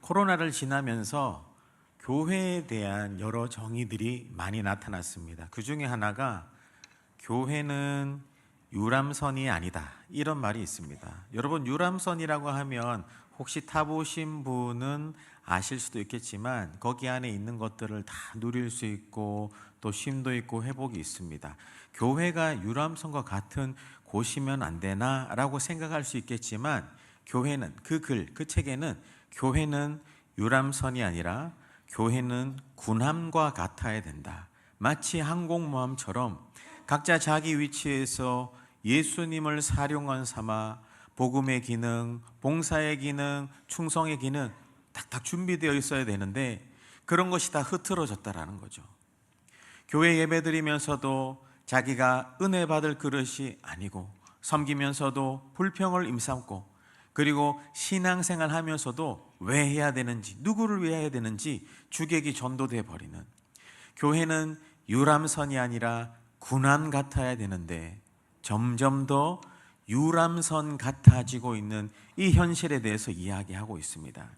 코로나를 지나면서 교회에 대한 여러 정의들이 많이 나타났습니다. 그 중에 하나가 교회는 유람선이 아니다, 이런 말이 있습니다. 여러분, 유람선이라고 하면 혹시 타보신 분은 아실 수도 있겠지만 거기 안에 있는 것들을 다 누릴 수 있고 또 쉼도 있고 회복이 있습니다. 교회가 유람선과 같은 곳이면 안 되나 라고 생각할 수 있겠지만 교회는 그 책에는 교회는 유람선이 아니라 교회는 군함과 같아야 된다. 마치 항공모함처럼 각자 자기 위치에서 예수님을 사령관 삼아 복음의 기능, 봉사의 기능, 충성의 기능 딱딱 준비되어 있어야 되는데 그런 것이 다 흐트러졌다라는 거죠. 교회 예배드리면서도 자기가 은혜 받을 그릇이 아니고, 섬기면서도 불평을 임삼고, 그리고 신앙생활 하면서도 왜 해야 되는지, 누구를 위해 해야 되는지 주객이 전도돼 버리는, 교회는 유람선이 아니라 군함 같아야 되는데 점점 더 유람선 같아지고 있는 이 현실에 대해서 이야기하고 있습니다.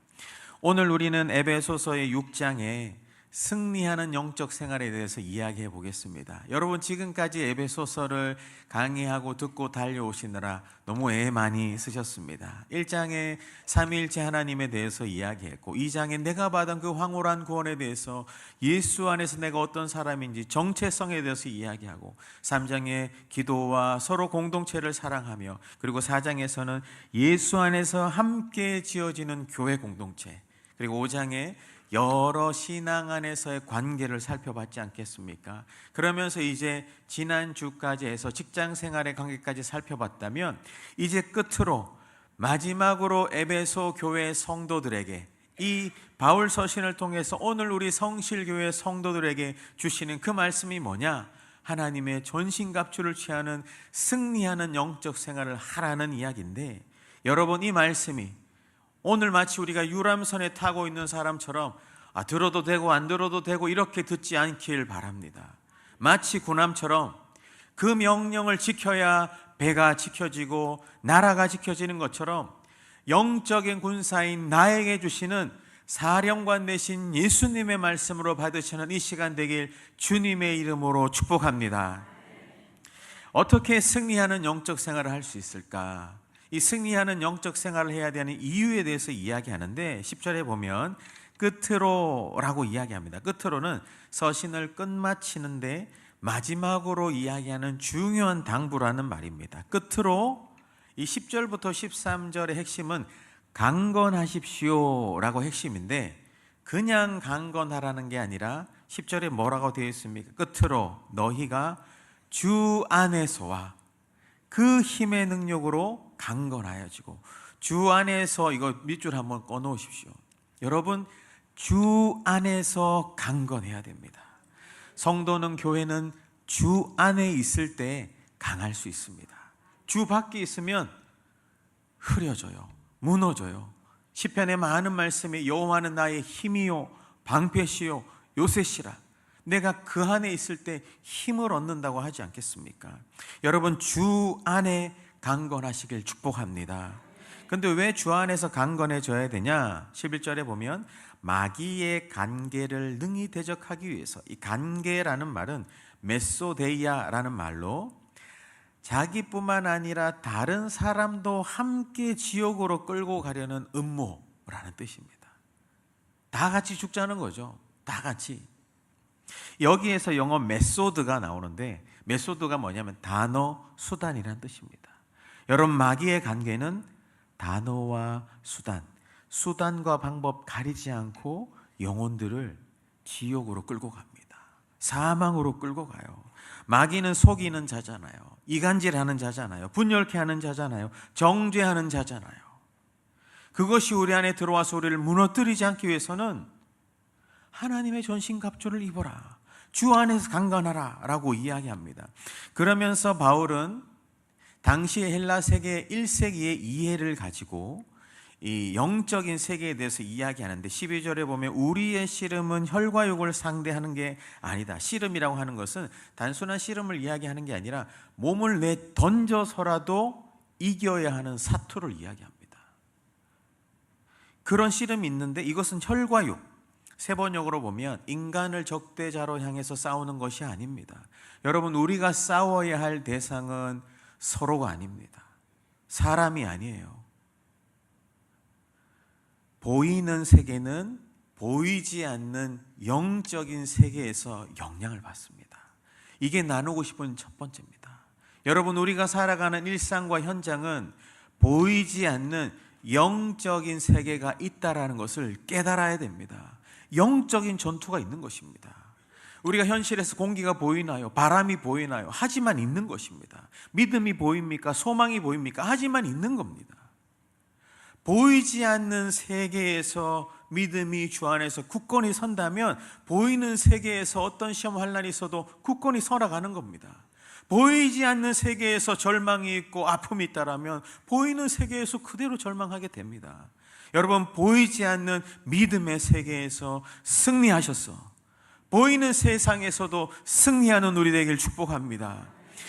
오늘 우리는 에베소서의 6장에 승리하는 영적 생활에 대해서 이야기해 보겠습니다. 여러분, 지금까지 에베소서를 강의하고 듣고 달려오시느라 너무 애 많이 쓰셨습니다. 1장에 삼위일체 하나님에 대해서 이야기했고, 2장에 내가 받은 그 황홀한 구원에 대해서 예수 안에서 내가 어떤 사람인지 정체성에 대해서 이야기하고, 3장에 기도와 서로 공동체를 사랑하며, 그리고 4장에서는 예수 안에서 함께 지어지는 교회 공동체, 그리고 5장에 여러 신앙 안에서의 관계를 살펴봤지 않겠습니까? 그러면서 이제 지난주까지 해서 직장 생활의 관계까지 살펴봤다면, 이제 끝으로 마지막으로 에베소 교회 성도들에게 이 바울 서신을 통해서 오늘 우리 성실교회 성도들에게 주시는 그 말씀이 뭐냐? 하나님의 전신갑주를 취하는 승리하는 영적 생활을 하라는 이야기인데, 여러분, 이 말씀이 오늘 마치 우리가 유람선에 타고 있는 사람처럼 들어도 되고 안 들어도 되고 이렇게 듣지 않길 바랍니다. 마치 군함처럼 그 명령을 지켜야 배가 지켜지고 나라가 지켜지는 것처럼 영적인 군사인 나에게 주시는 사령관 되신 예수님의 말씀으로 받으시는 이 시간 되길 주님의 이름으로 축복합니다. 어떻게 승리하는 영적 생활을 할 수 있을까? 이 승리하는 영적 생활을 해야 되는 이유에 대해서 이야기하는데, 10절에 보면 끝으로라고 이야기합니다. 끝으로는 서신을 끝마치는데 마지막으로 이야기하는 중요한 당부라는 말입니다. 끝으로 이 10절부터 13절의 핵심은 강건하십시오 라고 핵심인데, 그냥 강건하라는 게 아니라 10절에 뭐라고 되어 있습니까? 끝으로 너희가 주 안에서와 그 힘의 능력으로 강건하여지고, 주 안에서, 이거 밑줄 한번 꺼놓으십시오. 여러분, 주 안에서 강건해야 됩니다. 성도는, 교회는 주 안에 있을 때 강할 수 있습니다. 주 밖에 있으면 흐려져요, 무너져요. 시편의 많은 말씀에 여호와는 나의 힘이요 방패시요 요새시라, 내가 그 안에 있을 때 힘을 얻는다고 하지 않겠습니까? 여러분, 주 안에 강건하시길 축복합니다. 근데 왜 주 안에서 강건해져야 되냐? 11절에 보면 마귀의 간계를 능히 대적하기 위해서, 이 간계라는 말은 메소데이아라는 말로 자기뿐만 아니라 다른 사람도 함께 지옥으로 끌고 가려는 음모라는 뜻입니다. 다 같이 죽자는 거죠. 다 같이. 여기에서 영어 메소드가 나오는데, 메소드가 뭐냐면 단어, 수단이라는 뜻입니다. 여러분, 마귀의 관계는 단어와 수단, 수단과 방법 가리지 않고 영혼들을 지옥으로 끌고 갑니다. 사망으로 끌고 가요. 마귀는 속이는 자잖아요. 이간질하는 자잖아요. 분열케 하는 자잖아요. 정죄하는 자잖아요. 그것이 우리 안에 들어와서 우리를 무너뜨리지 않기 위해서는 하나님의 전신갑주를 입어라, 주 안에서 강건하라 라고 이야기합니다. 그러면서 바울은 당시의 헬라 세계 1세기의 이해를 가지고 이 영적인 세계에 대해서 이야기하는데, 12절에 보면 우리의 씨름은 혈과 육을 상대하는 게 아니다. 씨름이라고 하는 것은 단순한 씨름을 이야기하는 게 아니라 몸을 던져서라도 이겨야 하는 사투를 이야기합니다. 그런 씨름이 있는데 이것은 혈과 육, 세번역으로 보면 인간을 적대자로 향해서 싸우는 것이 아닙니다. 여러분, 우리가 싸워야 할 대상은 서로가 아닙니다. 사람이 아니에요. 보이는 세계는 보이지 않는 영적인 세계에서 영향을 받습니다. 이게 나누고 싶은 첫 번째입니다. 여러분, 우리가 살아가는 일상과 현장은 보이지 않는 영적인 세계가 있다라는 것을 깨달아야 됩니다. 영적인 전투가 있는 것입니다. 우리가 현실에서 공기가 보이나요? 바람이 보이나요? 하지만 있는 것입니다. 믿음이 보입니까? 소망이 보입니까? 하지만 있는 겁니다. 보이지 않는 세계에서 믿음이 주 안에서 굳건히 선다면 보이는 세계에서 어떤 시험 환난이 있어도 굳건히 살아가는 겁니다. 보이지 않는 세계에서 절망이 있고 아픔이 있다라면 보이는 세계에서 그대로 절망하게 됩니다. 여러분, 보이지 않는 믿음의 세계에서 승리하셔서 보이는 세상에서도 승리하는 우리 되길 축복합니다.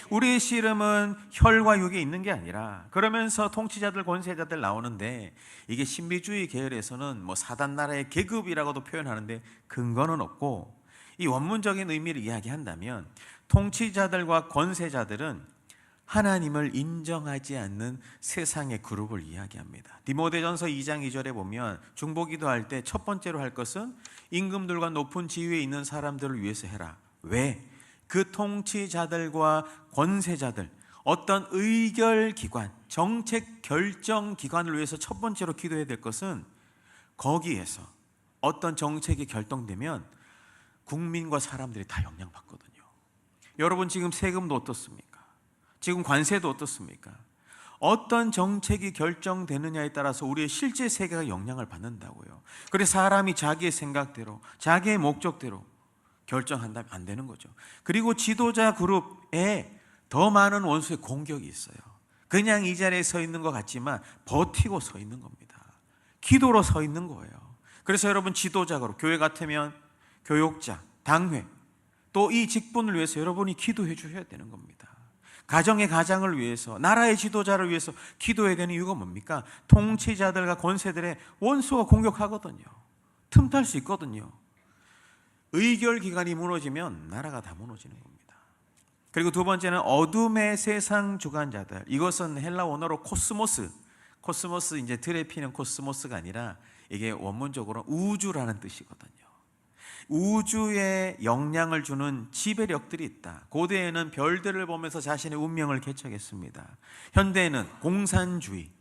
우리의 씨름은 혈과 육에 있는 게 아니라, 그러면서 통치자들, 권세자들 나오는데 이게 신비주의 계열에서는 뭐 사단 나라의 계급이라고도 표현하는데 근거는 없고, 이 원문적인 의미를 이야기한다면 통치자들과 권세자들은 하나님을 인정하지 않는 세상의 그룹을 이야기합니다. 디모데전서 2장 2절에 보면 중보기도할 때 첫 번째로 할 것은 임금들과 높은 지위에 있는 사람들을 위해서 해라. 왜? 그 통치자들과 권세자들, 어떤 의결기관, 정책 결정기관을 위해서 첫 번째로 기도해야 될 것은 거기에서 어떤 정책이 결정되면 국민과 사람들이 다 영향받거든요. 여러분, 지금 세금도 어떻습니까? 지금 관세도 어떻습니까? 어떤 정책이 결정되느냐에 따라서 우리의 실제 세계가 영향을 받는다고요. 그래서 사람이 자기의 생각대로, 자기의 목적대로 결정한다면 안 되는 거죠. 그리고 지도자 그룹에 더 많은 원수의 공격이 있어요. 그냥 이 자리에 서 있는 것 같지만 버티고 서 있는 겁니다. 기도로 서 있는 거예요. 그래서 여러분, 지도자 그룹, 교회 같으면 교육자, 당회, 또 이 직분을 위해서 여러분이 기도해 주셔야 되는 겁니다. 가정의 가장을 위해서, 나라의 지도자를 위해서 기도해야 되는 이유가 뭡니까? 통치자들과 권세들의 원수가 공격하거든요. 틈탈 수 있거든요. 의결기관이 무너지면 나라가 다 무너지는 겁니다. 그리고 두 번째는 어둠의 세상 주관자들. 이것은 헬라 원어로 코스모스, 이제 들에 피는 코스모스가 아니라 이게 원문적으로 우주라는 뜻이거든요. 우주에 영향을 주는 지배력들이 있다. 고대에는 별들을 보면서 자신의 운명을 개척했습니다. 현대에는 공산주의,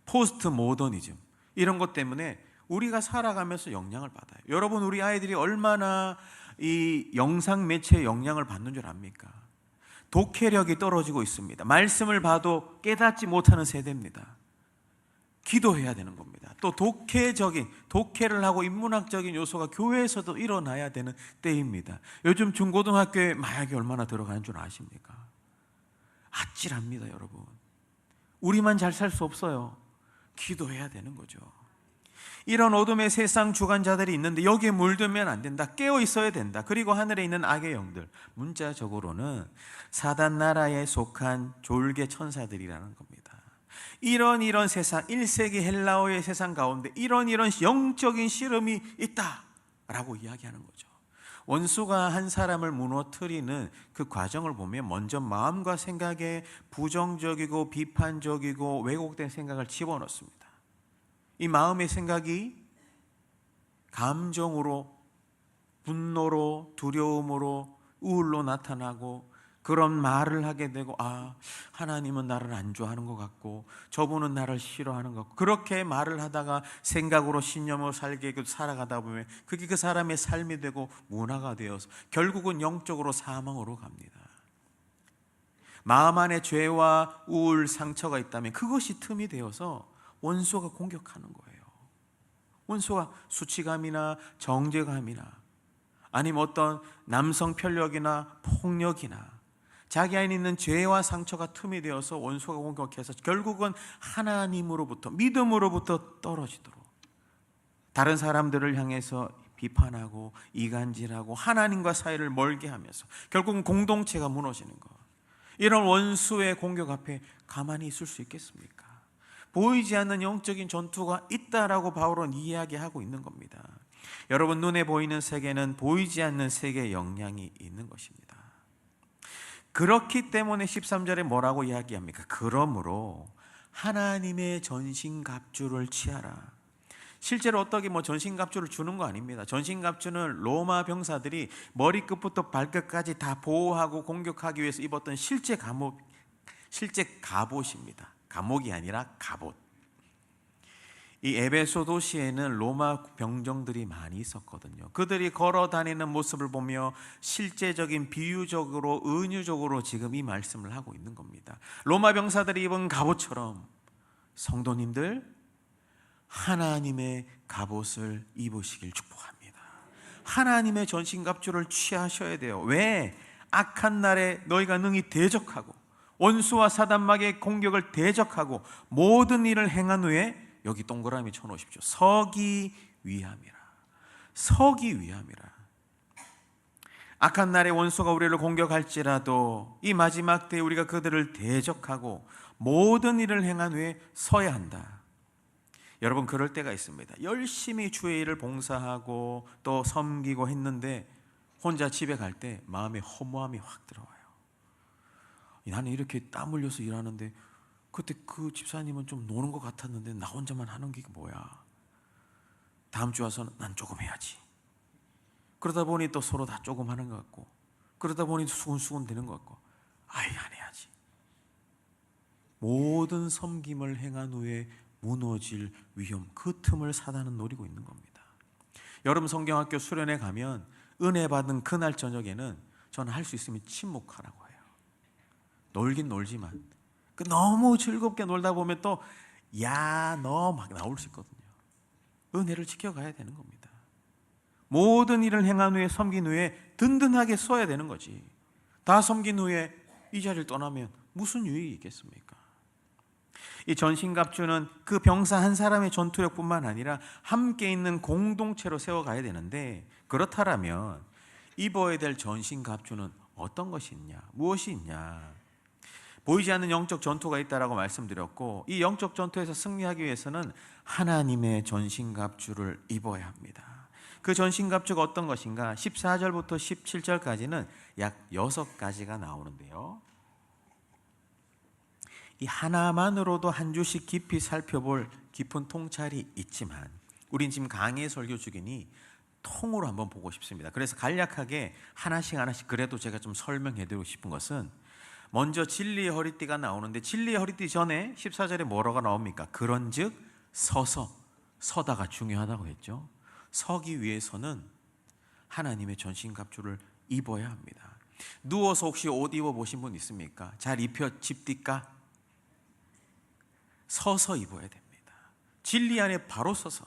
포스트 모더니즘, 이런 것 때문에 우리가 살아가면서 영향을 받아요. 여러분, 우리 아이들이 얼마나 이 영상 매체의 영향을 받는 줄 압니까? 독해력이 떨어지고 있습니다. 말씀을 봐도 깨닫지 못하는 세대입니다. 기도해야 되는 겁니다. 또 독해를 하고 인문학적인 요소가 교회에서도 일어나야 되는 때입니다. 요즘 중고등학교에 마약이 얼마나 들어가는 줄 아십니까? 아찔합니다, 여러분. 우리만 잘 살 수 없어요. 기도해야 되는 거죠. 이런 어둠의 세상 주관자들이 있는데 여기에 물들면 안 된다. 깨어 있어야 된다. 그리고 하늘에 있는 악의 영들, 문자적으로는 사단 나라에 속한 졸개 천사들이라는 겁니다. 이런 세상, 1세기 헬라어의 세상 가운데 이런 영적인 씨름이 있다라고 이야기하는 거죠. 원수가 한 사람을 무너뜨리는 그 과정을 보면 먼저 마음과 생각에 부정적이고 비판적이고 왜곡된 생각을 집어넣습니다. 이 마음의 생각이 감정으로, 분노로, 두려움으로, 우울로 나타나고, 그런 말을 하게 되고, 하나님은 나를 안 좋아하는 것 같고 저분은 나를 싫어하는 것 같고, 그렇게 말을 하다가 생각으로 신념으로 살아가다 보면 그게 그 사람의 삶이 되고 문화가 되어서 결국은 영적으로 사망으로 갑니다. 마음 안에 죄와 우울, 상처가 있다면 그것이 틈이 되어서 원수가 공격하는 거예요. 원수가 수치감이나 정죄감이나 아니면 어떤 남성 편력이나 폭력이나 자기 안에 있는 죄와 상처가 틈이 되어서 원수가 공격해서 결국은 하나님으로부터, 믿음으로부터 떨어지도록 다른 사람들을 향해서 비판하고 이간질하고 하나님과 사이를 멀게 하면서 결국은 공동체가 무너지는 것. 이런 원수의 공격 앞에 가만히 있을 수 있겠습니까? 보이지 않는 영적인 전투가 있다라고 바울은 이야기하고 있는 겁니다. 여러분, 눈에 보이는 세계는 보이지 않는 세계의 영향이 있는 것입니다. 그렇기 때문에 13절에 뭐라고 이야기합니까? 그러므로 하나님의 전신갑주를 취하라. 실제로 어떻게 전신갑주를 주는 거 아닙니다. 전신갑주는 로마 병사들이 머리끝부터 발끝까지 다 보호하고 공격하기 위해서 입었던 실제 갑옷입니다. 감옥이 아니라 갑옷. 이 에베소 도시에는 로마 병정들이 많이 있었거든요. 그들이 걸어 다니는 모습을 보며 실제적인 비유적으로 은유적으로 지금 이 말씀을 하고 있는 겁니다. 로마 병사들이 입은 갑옷처럼 성도님들 하나님의 갑옷을 입으시길 축복합니다. 하나님의 전신갑주를 취하셔야 돼요. 왜? 악한 날에 너희가 능히 대적하고 원수와 사단마귀의 공격을 대적하고 모든 일을 행한 후에, 여기 동그라미 쳐놓으십시오. 서기 위함이라. 서기 위함이라. 악한 날에 원수가 우리를 공격할지라도 이 마지막 때에 우리가 그들을 대적하고 모든 일을 행한 후에 서야 한다. 여러분, 그럴 때가 있습니다. 열심히 주의 일을 봉사하고 또 섬기고 했는데 혼자 집에 갈 때 마음에 허무함이 확 들어와요. 나는 이렇게 땀 흘려서 일하는데 그때 그 집사님은 좀 노는 것 같았는데 나 혼자만 하는 게 뭐야. 다음 주 와서는 난 조금 해야지. 그러다 보니 또 서로 다 조금 하는 것 같고, 그러다 보니 수근수근 되는 것 같고, 아예 안 해야지. 모든 섬김을 행한 후에 무너질 위험, 그 틈을 사단은 노리고 있는 겁니다. 여름 성경학교 수련회 가면 은혜 받은 그날 저녁에는 저는 할 수 있으면 침묵하라고 해요. 놀긴 놀지만 너무 즐겁게 놀다 보면 또 야 너 막 나올 수 있거든요. 은혜를 지켜가야 되는 겁니다. 모든 일을 행한 후에 섬긴 후에 든든하게 써야 되는 거지. 다 섬긴 후에 이 자리를 떠나면 무슨 유익이 있겠습니까? 이 전신갑주는 그 병사 한 사람의 전투력뿐만 아니라 함께 있는 공동체로 세워가야 되는데, 그렇다면 입어야 될 전신갑주는 어떤 것이 있냐, 무엇이 있냐? 보이지 않는 영적 전투가 있다라고 말씀드렸고, 이 영적 전투에서 승리하기 위해서는 하나님의 전신갑주를 입어야 합니다. 그 전신갑주가 어떤 것인가? 14절부터 17절까지는 약 6가지가 나오는데요, 이 하나만으로도 한 주씩 깊이 살펴볼 깊은 통찰이 있지만 우린 지금 강의 설교 중이니 통으로 한번 보고 싶습니다. 그래서 간략하게 하나씩 그래도 제가 좀 설명해 드리고 싶은 것은, 먼저 진리의 허리띠가 나오는데, 진리의 허리띠 전에 14절에 뭐라고 나옵니까? 그런즉 서다가 중요하다고 했죠. 서기 위해서는 하나님의 전신갑주를 입어야 합니다. 누워서 혹시 옷 입어보신 분 있습니까? 잘 입혀 집디까? 서서 입어야 됩니다. 진리 안에 바로 서서.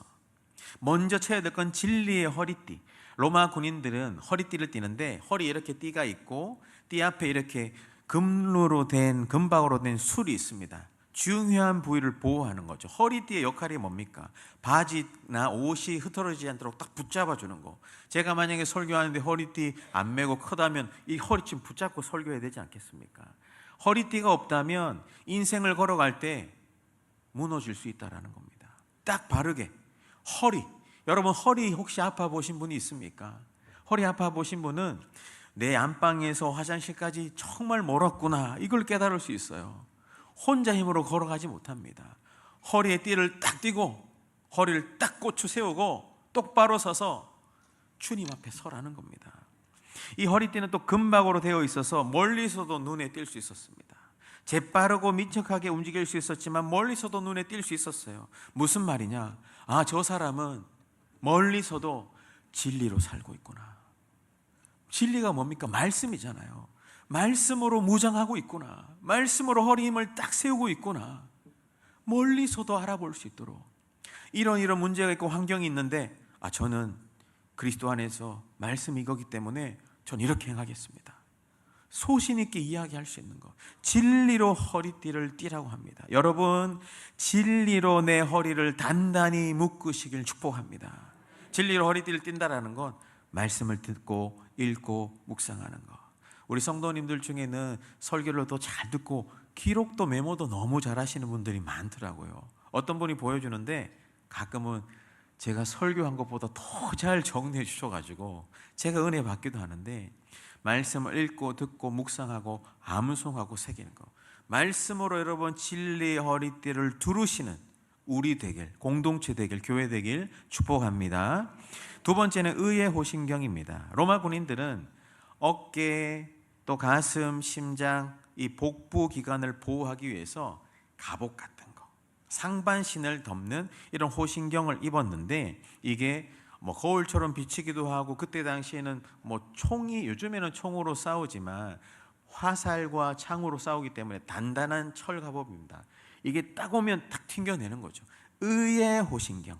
먼저 쳐야 될 건 진리의 허리띠. 로마 군인들은 허리띠를 띠는데 허리에 이렇게 띠가 있고 띠 앞에 이렇게 금박으로 된 술이 있습니다. 중요한 부위를 보호하는 거죠. 허리띠의 역할이 뭡니까? 바지나 옷이 흐트러지지 않도록 딱 붙잡아주는 거. 제가 만약에 설교하는데 허리띠 안 매고 크다면 이 허리춤 붙잡고 설교해야 되지 않겠습니까? 허리띠가 없다면 인생을 걸어갈 때 무너질 수 있다는 겁니다. 딱 바르게 허리. 여러분, 허리 혹시 아파 보신 분이 있습니까? 허리 아파 보신 분은 내 안방에서 화장실까지 정말 멀었구나, 이걸 깨달을 수 있어요. 혼자 힘으로 걸어가지 못합니다. 허리에 띠를 딱 띠고 허리를 딱 고추 세우고 똑바로 서서 주님 앞에 서라는 겁니다. 이 허리띠는 또 금박으로 되어 있어서 멀리서도 눈에 띌 수 있었습니다. 재빠르고 민첩하게 움직일 수 있었지만 멀리서도 눈에 띌 수 있었어요. 무슨 말이냐? 아, 저 사람은 멀리서도 진리로 살고 있구나. 진리가 뭡니까? 말씀이잖아요. 말씀으로 무장하고 있구나. 말씀으로 허리 힘을 딱 세우고 있구나. 멀리서도 알아볼 수 있도록. 이런 문제가 있고 환경이 있는데, 저는 그리스도 안에서 말씀이 이거기 때문에 전 이렇게 행하겠습니다. 소신 있게 이야기할 수 있는 것. 진리로 허리띠를 띠라고 합니다. 여러분, 진리로 내 허리를 단단히 묶으시길 축복합니다. 진리로 허리띠를 띈다라는 건 말씀을 듣고 읽고 묵상하는 것. 우리 성도님들 중에는 설교를 더 잘 듣고 기록도 메모도 너무 잘하시는 분들이 많더라고요. 어떤 분이 보여주는데 가끔은 제가 설교한 것보다 더 잘 정리해 주셔가지고 제가 은혜 받기도 하는데, 말씀을 읽고 듣고 묵상하고 암송하고 새기는 거, 말씀으로 여러분 진리의 허리띠를 두르시는 우리 되길, 공동체 되길, 교회 되길 축복합니다. 두 번째는 의의 호신경입니다. 로마 군인들은 어깨, 또 가슴, 심장, 이 복부 기관을 보호하기 위해서 갑옷 같은 거, 상반신을 덮는 이런 호신경을 입었는데, 이게 뭐 거울처럼 비치기도 하고, 그때 당시에는 뭐 총이, 요즘에는 총으로 싸우지만 화살과 창으로 싸우기 때문에 단단한 철 갑옷입니다. 이게 딱 오면 탁 튕겨내는 거죠. 의의 호신경.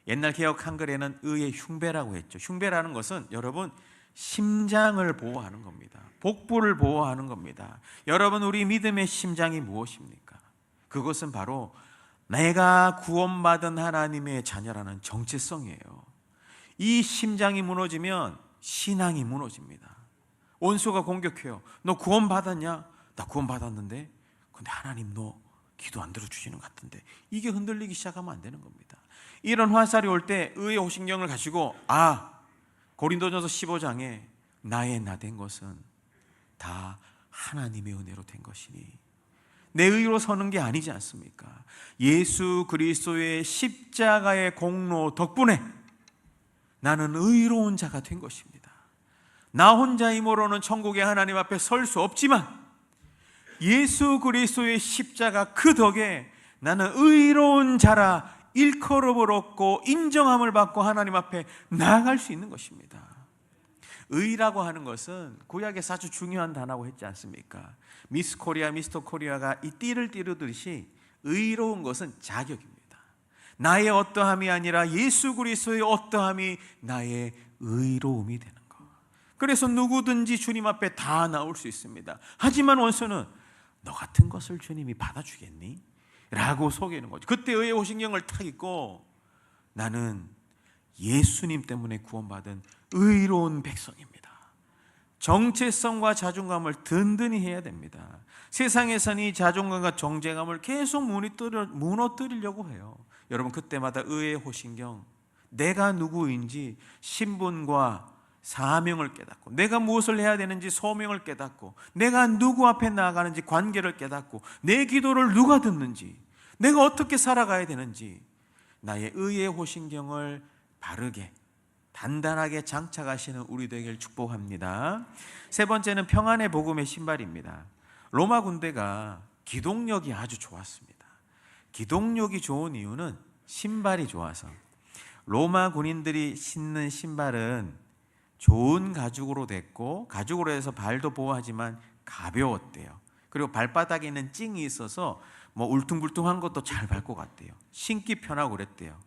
옛날 개역 한글에는 의의 흉배라고 했죠. 흉배라는 것은 여러분 심장을 보호하는 겁니다. 복부를 보호하는 겁니다. 여러분, 우리 믿음의 심장이 무엇입니까? 그것은 바로 내가 구원받은 하나님의 자녀라는 정체성이에요. 이 심장이 무너지면 신앙이 무너집니다. 원수가 공격해요. 너 구원받았냐? 나 구원받았는데, 근데 하나님 너 기도 안 들어주시는 것 같은데, 이게 흔들리기 시작하면 안 되는 겁니다. 이런 화살이 올 때 의의 호신경을 가지고, 고린도전서 15장에 나의 나 된 것은 다 하나님의 은혜로 된 것이니, 내 의로 서는 게 아니지 않습니까? 예수 그리스도의 십자가의 공로 덕분에 나는 의로운 자가 된 것입니다. 나 혼자 힘으로는 천국의 하나님 앞에 설 수 없지만 예수 그리스도의 십자가 그 덕에 나는 의로운 자라 일컬음을 얻고 인정함을 받고 하나님 앞에 나아갈 수 있는 것입니다. 의라고 하는 것은 구약에서 아주 중요한 단어라고 했지 않습니까? 미스 코리아, 미스터 코리아가 이 띠를 띠르듯이 의로운 것은 자격입니다. 나의 어떠함이 아니라 예수 그리스도의 어떠함이 나의 의로움이 되는 것. 그래서 누구든지 주님 앞에 다 나올 수 있습니다. 하지만 원수는 너 같은 것을 주님이 받아주겠니? 라고 속이는 거죠. 그때 의의 호신경을 탁 입고 나는 예수님 때문에 구원받은 의로운 백성입니다. 정체성과 자존감을 든든히 해야 됩니다. 세상에서는 이 자존감과 정체감을 계속 무너뜨리려고 해요. 여러분, 그때마다 의의 호신경, 내가 누구인지 신분과 사명을 깨닫고, 내가 무엇을 해야 되는지 소명을 깨닫고, 내가 누구 앞에 나아가는지 관계를 깨닫고, 내 기도를 누가 듣는지, 내가 어떻게 살아가야 되는지, 나의 의의 호신경을 바르게 단단하게 장착하시는 우리 되길 축복합니다. 세 번째는 평안의 복음의 신발입니다. 로마 군대가 기동력이 아주 좋았습니다. 기동력이 좋은 이유는 신발이 좋아서. 로마 군인들이 신는 신발은 좋은 가죽으로 됐고, 가죽으로 해서 발도 보호하지만 가벼웠대요. 그리고 발바닥에 있는 찡이 있어서 뭐 울퉁불퉁한 것도 잘 밟고 갔대요. 신기 편하고 그랬대요.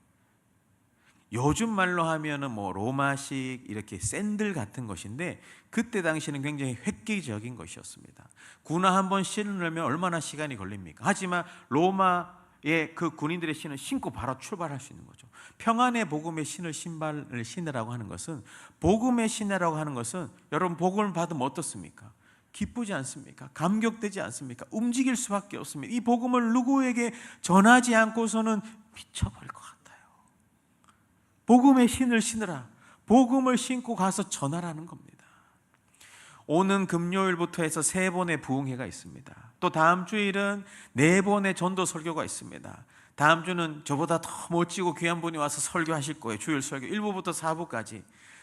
요즘 말로 하면은 뭐 로마식 이렇게 샌들 같은 것인데, 그때 당시는 굉장히 획기적인 것이었습니다. 군화 한 번 신으려면 얼마나 시간이 걸립니까? 하지만 로마의 그 군인들의 신을 신고 바로 출발할 수 있는 거죠. 평안의 복음의 신발을 신으라고 하는 것은, 복음의 신으라고 하는 것은 여러분 복음을 받으면 어떻습니까? 기쁘지 않습니까? 감격되지 않습니까? 움직일 수밖에 없습니다. 이 복음을 누구에게 전하지 않고서는 미쳐버릴 것 같아요. 복음의 신을 신으라. 복음을 신고 가서 전하라는 겁니다. 오는 금요일부터 해서 3번의 부흥회가 있습니다. 또 다음 주일은 4번의 전도 설교가 있습니다. 다음 주는 저보다 더 멋지고 귀한 분이 와서 설교하실 거예요. 주일 설교 1부부터 4부까지.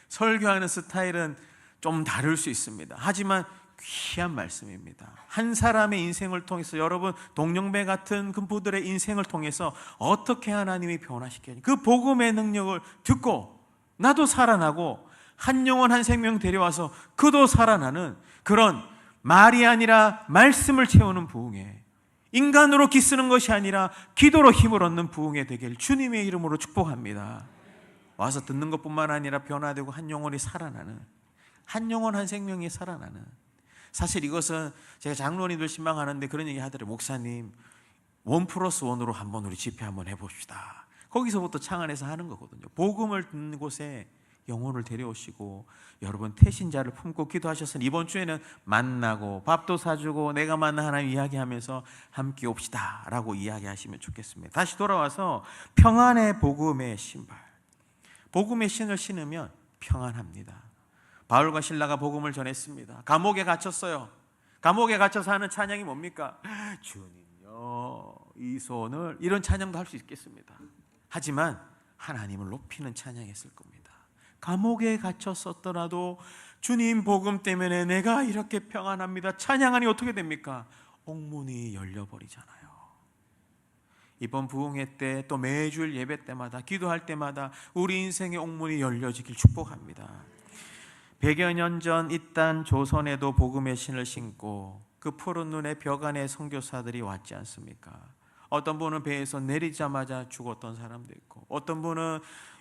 설교하는 스타일은 좀 다를 수 있습니다. 하지만 귀한 말씀입니다. 한 사람의 인생을 통해서, 여러분 동령배 같은 금포들의 인생을 통해서 어떻게 하나님이 변화시켜요. 그 복음의 능력을 듣고 나도 살아나고, 한 영혼 한 생명 데려와서 그도 살아나는 그런 말이 아니라 말씀을 채우는 부흥회, 인간으로 기쓰는 것이 아니라 기도로 힘을 얻는 부흥회 되길 주님의 이름으로 축복합니다. 와서 듣는 것뿐만 아니라 변화되고 한 영혼이 살아나는, 한 영혼 한 생명이 살아나는. 사실 이것은 제가 장로님들 신방하는데 그런 얘기 하더라고요. 목사님 1+1으로 한번 우리 집회 한번 해봅시다. 거기서부터 창안에서 하는 거거든요. 복음을 듣는 곳에 영혼을 데려오시고 여러분 태신자를 품고 기도하셨으니 이번 주에는 만나고 밥도 사주고 내가 만난 하나님 이야기하면서 함께 옵시다 라고 이야기하시면 좋겠습니다. 다시 돌아와서 평안의 복음의 신발, 복음의 신을 신으면 평안합니다. 바울과 실라가 복음을 전했습니다. 감옥에 갇혔어요. 감옥에 갇혀서 하는 찬양이 뭡니까? 주님요 이 손을, 이런 찬양도 할 수 있겠습니다. 하지만 하나님을 높이는 찬양했을 겁니다. 감옥에 갇혔었더라도 주님 복음 때문에 내가 이렇게 평안합니다 찬양하니 어떻게 됩니까? 옥문이 열려버리잖아요. 이번 부흥회 때 또 매주일 예배 때마다 기도할 때마다 우리 인생의 옥문이 열려지길 축복합니다. 100여 년 전 이 땅 조선에도 복음의 신을 신고 그 푸른 눈에 벽 안에 선교사들이 왔지 않습니까? 어떤 분은 배에서 내리자마자 죽었던 사람도 있고, 어떤 분은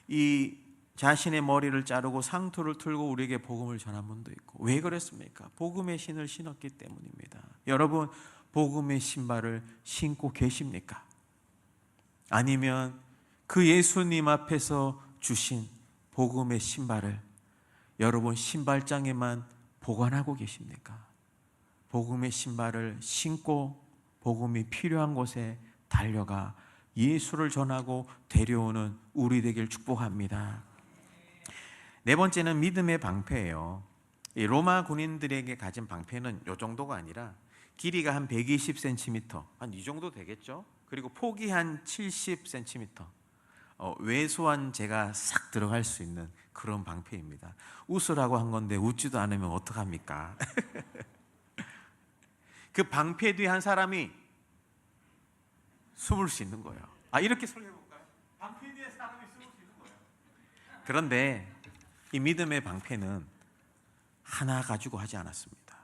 이 자신의 머리를 자르고 상투를 틀고 우리에게 복음을 전한 분도 있고. 왜 그랬습니까? 복음의 신을 신었기 때문입니다. 여러분, 복음의 신발을 신고 계십니까? 아니면 그 예수님 앞에서 주신 복음의 신발을 여러분 신발장에만 보관하고 계십니까? 복음의 신발을 신고 복음이 필요한 곳에 달려가 예수를 전하고 데려오는 우리 되길 축복합니다. 네 번째는 믿음의 방패예요. 이 로마 군인들에게 가진 방패는 이 정도가 아니라 길이가 한 120cm, 한 이 정도 되겠죠? 그리고 폭이 한 70cm, 외소한 재가 싹 들어갈 수 있는 그런 방패입니다. 웃으라고 한 건데 웃지도 않으면 어떡합니까? 그 방패 뒤에 한 사람이 숨을 수 있는 거예요. 이렇게 설명해볼까요? 방패 뒤에 사람이 숨을 수 있는 거예요. 그런데 이 믿음의 방패는 하나 가지고 하지 않았습니다.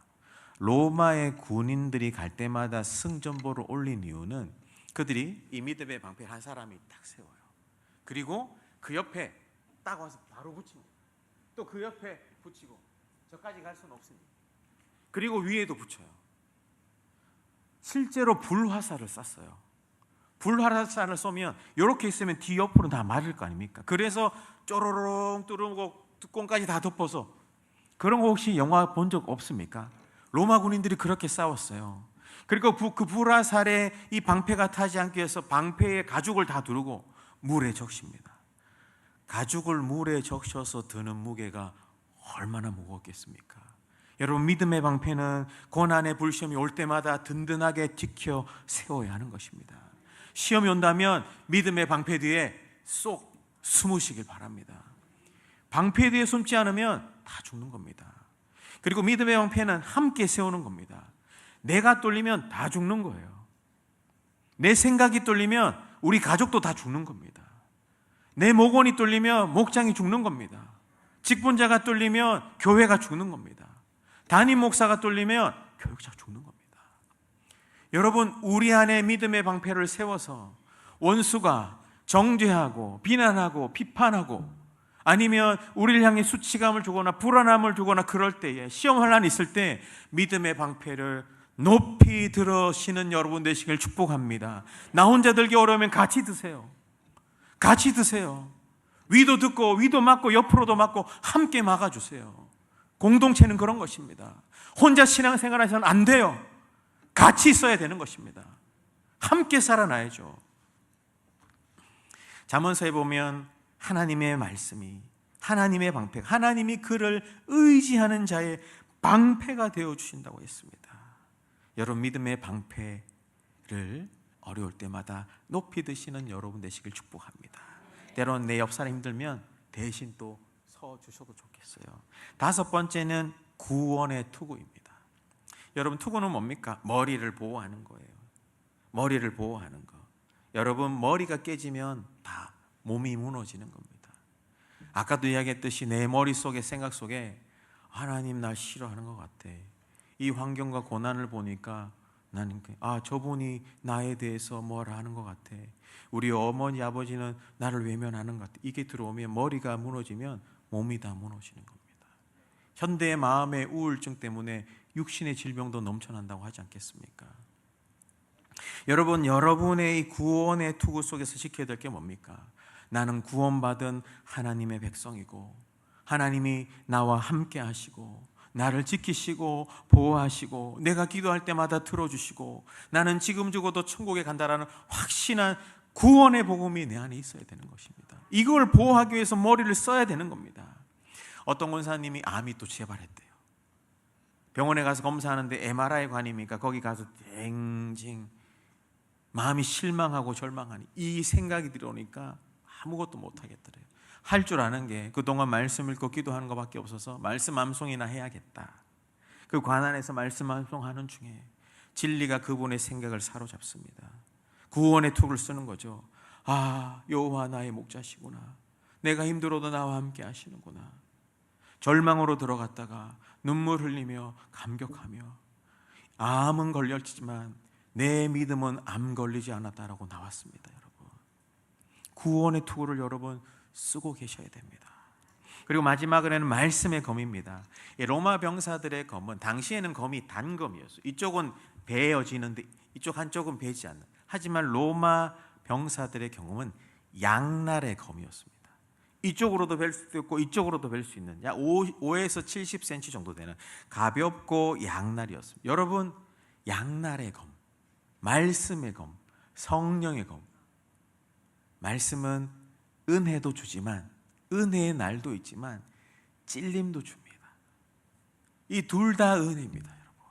로마의 군인들이 갈 때마다 승전보를 올린 이유는 그들이 이 믿음의 방패 한 사람이 딱 세워요. 그리고 그 옆에 딱 와서 바로 붙이고, 또 그 옆에 붙이고, 저까지 갈 수는 없으니, 그리고 위에도 붙여요. 실제로 불화살을 쐈어요. 불화살을 쏘면 이렇게 있으면 뒤 옆으로 다 맞을 거 아닙니까? 그래서 쪼로롱 뚫고 뚜껑까지 다 덮어서, 그런 거 혹시 영화 본 적 없습니까? 로마 군인들이 그렇게 싸웠어요. 그리고 그 불화살에 이 방패가 타지 않기 위해서 방패에 가죽을 다 두르고 물에 적십니다. 가죽을 물에 적셔서 드는 무게가 얼마나 무겁겠습니까? 여러분, 믿음의 방패는 고난의 불시험이 올 때마다 든든하게 지켜 세워야 하는 것입니다. 시험이 온다면 믿음의 방패 뒤에 쏙 숨으시길 바랍니다. 방패 뒤에 숨지 않으면 다 죽는 겁니다. 그리고 믿음의 방패는 함께 세우는 겁니다. 내가 뚫리면 다 죽는 거예요. 내 생각이 뚫리면 우리 가족도 다 죽는 겁니다. 내 목원이 뚫리면 목장이 죽는 겁니다. 직분자가 뚫리면 교회가 죽는 겁니다. 담임 목사가 뚫리면 교육자가 죽는 겁니다. 여러분, 우리 안에 믿음의 방패를 세워서 원수가 정죄하고 비난하고 비판하고, 아니면 우리를 향해 수치감을 주거나 불안함을 주거나 그럴 때에, 시험 환난이 있을 때 믿음의 방패를 높이 들으시는 여러분 되시길 축복합니다. 나 혼자 들기 어려우면 같이 드세요. 같이 드세요. 위도 듣고 위도 맞고 옆으로도 맞고 함께 막아주세요. 공동체는 그런 것입니다. 혼자 신앙생활하셔서는 안 돼요. 같이 있어야 되는 것입니다. 함께 살아나야죠. 잠언서에 보면 하나님의 말씀이, 하나님의 방패, 하나님이 그를 의지하는 자의 방패가 되어주신다고 했습니다. 여러분, 믿음의 방패를 어려울 때마다 높이 드시는 여러분 되시길 축복합니다. 때로는 내 옆 사람 힘들면 대신 또 서주셔도 좋겠어요. 다섯 번째는 구원의 투구입니다. 여러분, 투구는 뭡니까? 머리를 보호하는 거예요. 머리를 보호하는 거. 여러분, 머리가 깨지면 다 몸이 무너지는 겁니다. 아까도 이야기했듯이 내 머릿속에, 생각 속에 하나님 날 싫어하는 것 같아. 이 환경과 고난을 보니까 나는 저분이 나에 대해서 뭐라 하는 것 같아. 우리 어머니 아버지는 나를 외면하는 것 같아. 이게 들어오면, 머리가 무너지면 몸이 다 무너지는 겁니다. 현대의 마음의 우울증 때문에 육신의 질병도 넘쳐난다고 하지 않겠습니까? 여러분, 여러분의 이 구원의 투구 속에서 지켜야 될 게 뭡니까? 나는 구원받은 하나님의 백성이고 하나님이 나와 함께 하시고 나를 지키시고 보호하시고 내가 기도할 때마다 들어주시고 나는 지금 죽어도 천국에 간다라는 확신한 구원의 복음이 내 안에 있어야 되는 것입니다. 이걸 보호하기 위해서 머리를 써야 되는 겁니다. 어떤 권사님이 암이 또 재발했대요. 병원에 가서 검사하는데 MRI 관이니까 거기 가서 땡징 마음이 실망하고 절망하니 이 생각이 들어오니까 아무것도 못하겠더래요. 할 줄 아는 게 그동안 말씀 읽고 기도하는 것밖에 없어서 말씀 암송이나 해야겠다. 그 관 안에서 말씀 암송하는 중에 진리가 그분의 생각을 사로잡습니다. 구원의 툴을 쓰는 거죠. 아, 여호와 나의 목자시구나. 내가 힘들어도 나와 함께 하시는구나. 절망으로 들어갔다가 눈물 흘리며 감격하며 암은 걸렸지만 내 믿음은 암 걸리지 않았다라고 나왔습니다. 여러분, 구원의 투구를 여러분 쓰고 계셔야 됩니다. 그리고 마지막으로는 말씀의 검입니다. 로마 병사들의 검은 당시에는 검이 단검이었어요. 이쪽은 베어지는데 이쪽 한쪽은 베지 않는. 하지만 로마 병사들의 경험은 양날의 검이었습니다. 이쪽으로도 벨 수도 있고 이쪽으로도 벨 수 있는 약 5에서 70cm 정도 되는 가볍고 양날이었습니다. 여러분, 양날의 검, 말씀의 검, 성령의 검. 말씀은 은혜도 주지만 은혜의 날도 있지만 찔림도 줍니다. 이 둘 다 은혜입니다. 여러분,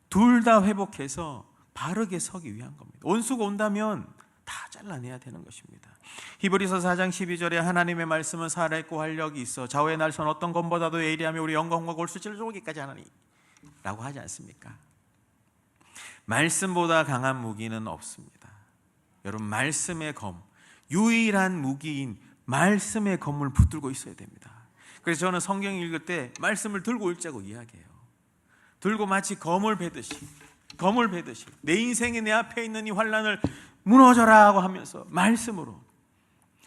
둘 다 회복해서 바르게 서기 위한 겁니다. 원수가 온다면 다 잘라내야 되는 것입니다. 히브리서 4장 12절에 하나님의 말씀은 살아있고 활력이 있어 좌우의 날선 어떤 검보다도 예리하며 우리 영광과 골수질을 쪼개기까지 하나니 라고 하지 않습니까? 말씀보다 강한 무기는 없습니다. 여러분, 말씀의 검, 유일한 무기인 말씀의 검을 붙들고 있어야 됩니다. 그래서 저는 성경 읽을 때 말씀을 들고 읽자고 이야기해요. 들고 마치 검을 베듯이 내 인생이 내 앞에 있는 이 환난을 무너져라 하고 하면서 말씀으로.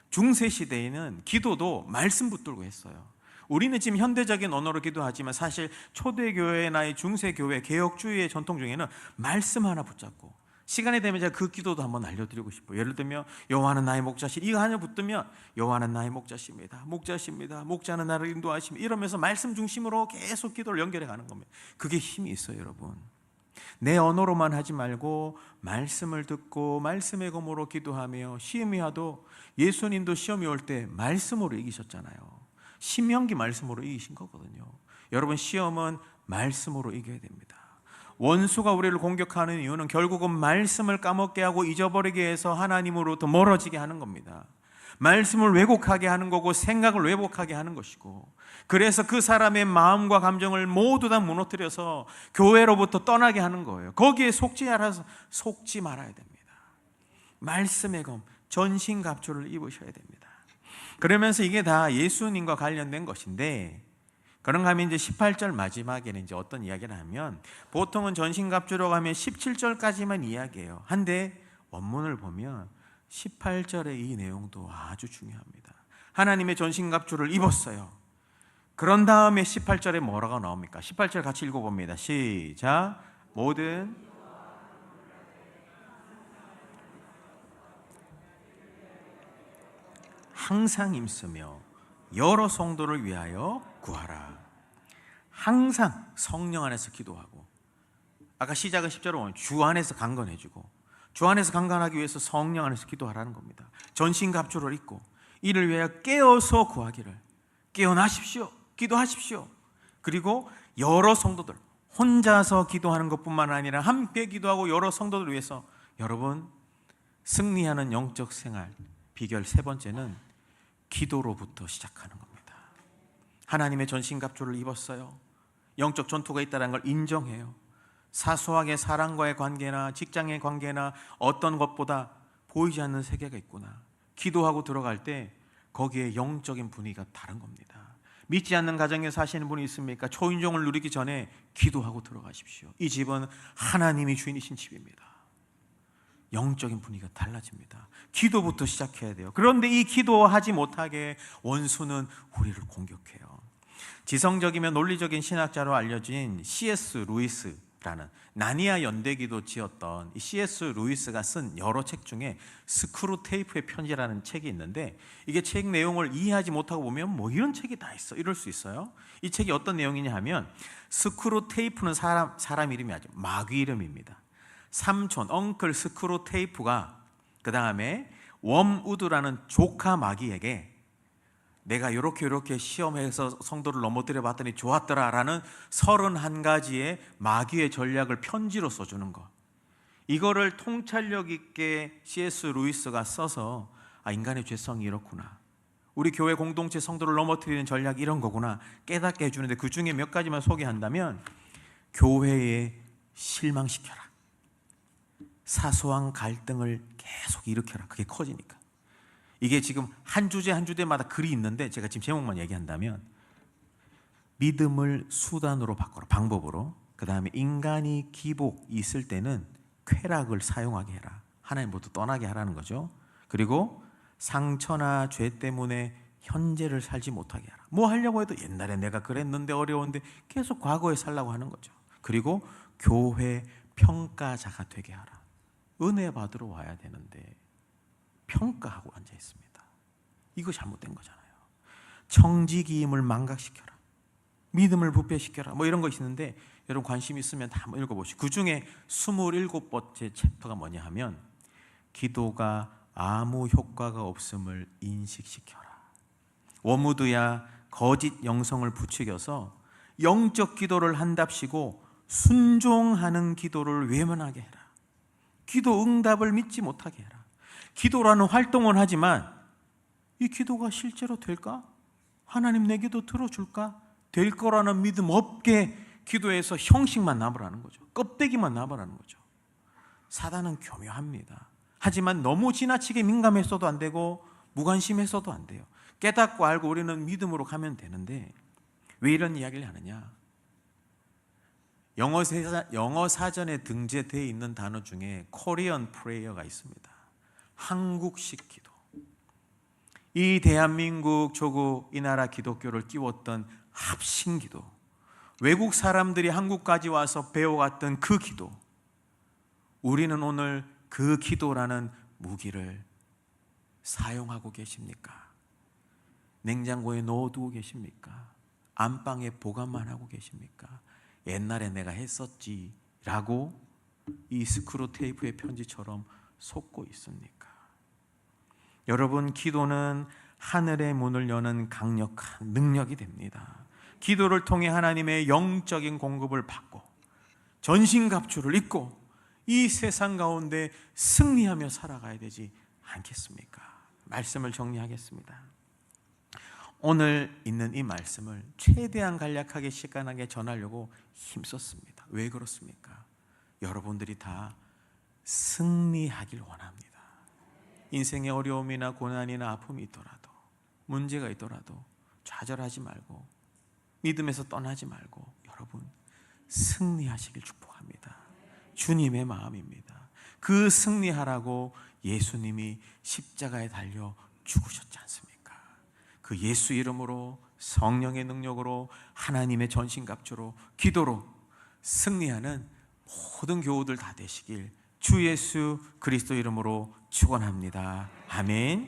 중세시대에는 기도도 말씀 붙들고 했어요. 우리는 지금 현대적인 언어로 기도하지만 사실 초대교회나 이 중세교회 개혁주의의 전통 중에는 말씀 하나 붙잡고, 시간이 되면 제가 그 기도도 한번 알려드리고 싶어요. 예를 들면 여호와는 나의 목자시, 이거 하나 붙으면 여호와는 나의 목자십니다. 목자십니다. 목자는 나를 인도하십니다. 이러면서 말씀 중심으로 계속 기도를 연결해 가는 겁니다. 그게 힘이 있어요. 여러분, 내 언어로만 하지 말고 말씀을 듣고 말씀의 검으로 기도하며 시험이 와도 예수님도 시험이 올 때 말씀으로 이기셨잖아요. 신명기 말씀으로 이기신 거거든요. 여러분, 시험은 말씀으로 이겨야 됩니다. 원수가 우리를 공격하는 이유는 결국은 말씀을 까먹게 하고 잊어버리게 해서 하나님으로부터 멀어지게 하는 겁니다. 말씀을 왜곡하게 하는 거고 생각을 왜곡하게 하는 것이고, 그래서 그 사람의 마음과 감정을 모두 다 무너뜨려서 교회로부터 떠나게 하는 거예요. 거기에 속지 말아야 됩니다. 말씀의 검, 전신갑주를 입으셔야 됩니다. 그러면서 이게 다 예수님과 관련된 것인데, 그런가 하면 이제 18절 마지막에는 이제 어떤 이야기를 하면, 보통은 전신갑주로 가면 17절까지만 이야기해요. 한데 원문을 보면 18절의 이 내용도 아주 중요합니다. 하나님의 전신갑주를 입었어요. 그런 다음에 18절에 뭐라고 나옵니까? 18절 같이 읽어봅니다. 시작. 모든 항상 힘쓰며 여러 성도를 위하여 구하라. 항상 성령 안에서 기도하고, 아까 시작은 10절에 보면 주 안에서 강건해지고, 주 안에서 강건하기 위해서 성령 안에서 기도하라는 겁니다. 전신갑주를 입고 이를 위하여 깨어서 구하기를. 깨어나십시오. 기도하십시오. 그리고 여러 성도들, 혼자서 기도하는 것뿐만 아니라 함께 기도하고 여러 성도들을 위해서. 여러분, 승리하는 영적 생활 비결 세 번째는 기도로부터 시작하는 겁니다. 하나님의 전신갑주를 입었어요. 영적 전투가 있다는 걸 인정해요. 사소하게 사람과의 관계나 직장의 관계나 어떤 것보다 보이지 않는 세계가 있구나. 기도하고 들어갈 때 거기에 영적인 분위기가 다른 겁니다. 믿지 않는 가정에 사시는 분이 있습니까? 초인종을 누리기 전에 기도하고 들어가십시오. 이 집은 하나님이 주인이신 집입니다. 영적인 분위기가 달라집니다. 기도부터 시작해야 돼요. 그런데 이 기도하지 못하게 원수는 우리를 공격해요. 지성적이며 논리적인 신학자로 알려진 C.S. 루이스, 라는 나니아 연대기도 지었던 이 C.S. 루이스가 쓴 여러 책 중에 스크루테이프의 편지라는 책이 있는데, 이게 책 내용을 이해하지 못하고 보면 뭐 이런 책이 다 있어 이럴 수 있어요. 이 책이 어떤 내용이냐 하면, 스크루테이프는 사람 이름이 아니죠. 마귀 이름입니다. 삼촌 엉클 스크루테이프가 그 다음에 웜우드라는 조카 마귀에게 내가 이렇게 시험해서 성도를 넘어뜨려 봤더니 좋았더라 라는 31가지의 마귀의 전략을 편지로 써주는 것, 이거를 통찰력 있게 C.S. 루이스가 써서 인간의 죄성이 이렇구나, 우리 교회 공동체 성도를 넘어뜨리는 전략이 이런 거구나 깨닫게 해주는데, 그 중에 몇 가지만 소개한다면, 교회에 실망시켜라, 사소한 갈등을 계속 일으켜라, 그게 커지니까. 이게 지금 한 주제 한 주제마다 글이 있는데, 제가 지금 제목만 얘기한다면, 믿음을 수단으로 바꿔라, 방법으로. 그 다음에 인간이 기복이 있을 때는 쾌락을 사용하게 해라, 하나님부터 떠나게 하라는 거죠. 그리고 상처나 죄 때문에 현재를 살지 못하게 하라. 뭐 하려고 해도 옛날에 내가 그랬는데 어려운데 계속 과거에 살라고 하는 거죠. 그리고 교회 평가자가 되게 하라. 은혜 받으러 와야 되는데 평가하고 앉아 있습니다. 이거 잘못된 거잖아요. 청지기임을 망각시켜라, 믿음을 부패시켜라, 뭐 이런 거 있는데, 여러분 관심 있으면 다 한번 읽어보시고, 그 중에 27번째 챕터가 뭐냐 하면, 기도가 아무 효과가 없음을 인식시켜라. 워무드야 거짓 영성을 부추겨서 영적 기도를 한답시고 순종하는 기도를 외면하게 해라. 기도 응답을 믿지 못하게 해라. 기도라는 활동은 하지만 이 기도가 실제로 될까? 하나님 내 기도 들어줄까? 될 거라는 믿음 없게 기도해서 형식만 남으라는 거죠. 껍데기만 남으라는 거죠. 사단은 교묘합니다. 하지만 너무 지나치게 민감했어도 안 되고 무관심했어도 안 돼요. 깨닫고 알고 우리는 믿음으로 가면 되는데, 왜 이런 이야기를 하느냐? 영어 사전에 등재되어 있는 단어 중에 코리안 프레이어가 있습니다. 한국식 기도. 이 대한민국 조국 이 나라 기독교를 띄웠던 합신 기도, 외국 사람들이 한국까지 와서 배워갔던 그 기도, 우리는 오늘 그 기도라는 무기를 사용하고 계십니까? 냉장고에 넣어두고 계십니까? 안방에 보관만 하고 계십니까? 옛날에 내가 했었지 라고 이 스크루테이프의 편지처럼 속고 있습니까? 여러분, 기도는 하늘의 문을 여는 강력한 능력이 됩니다. 기도를 통해 하나님의 영적인 공급을 받고 전신갑주를 입고 이 세상 가운데 승리하며 살아가야 되지 않겠습니까? 말씀을 정리하겠습니다. 오늘 있는 이 말씀을 최대한 간략하게 시간하게 전하려고 힘썼습니다. 왜 그렇습니까? 여러분들이 다 승리하길 원합니다. 인생의 어려움이나 고난이나 아픔이 있더라도, 문제가 있더라도 좌절하지 말고 믿음에서 떠나지 말고 여러분 승리하시길 축복합니다. 주님의 마음입니다. 그 승리하라고 예수님이 십자가에 달려 죽으셨지 않습니까? 그 예수 이름으로, 성령의 능력으로, 하나님의 전신갑주로, 기도로 승리하는 모든 교우들 다 되시길 주 예수 그리스도 이름으로 축원합니다. 아멘.